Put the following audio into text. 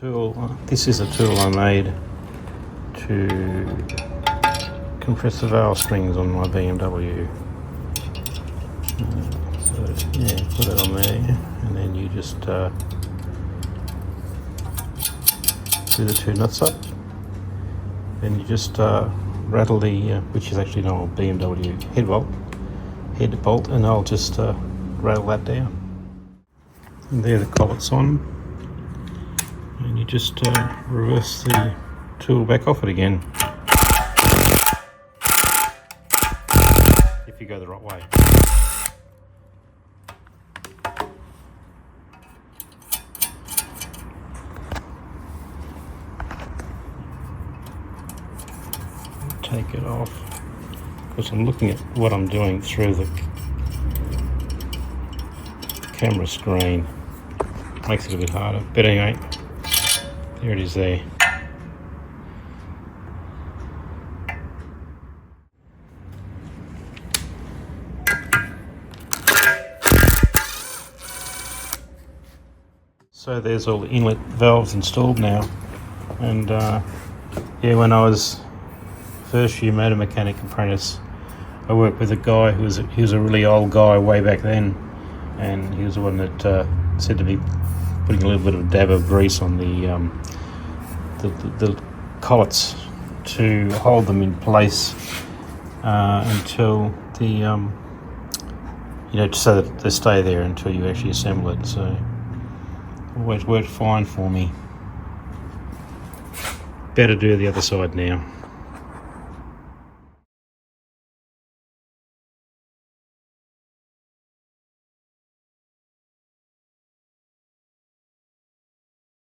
tool. This is a tool I made to compress the valve springs on my BMW. So yeah, put it on there, and then you just do the two nuts up. Then you just rattle the, which is actually an old BMW head bolt, and I'll just rattle that down. And there the collet's on. And you just reverse the tool back off it again, if you go the right way. Take it off, because I'm looking at what I'm doing through the camera screen. Makes it a bit harder, but anyway, there it is there. So there's all the inlet valves installed now, and yeah, when I was first year motor mechanic apprentice, I worked with a guy he was a really old guy way back then, and he was the one that said to be putting a little bit of a dab of grease on the collets to hold them in place until the you know, so that they stay there until you actually assemble it. So always worked fine for me. Better do the other side now.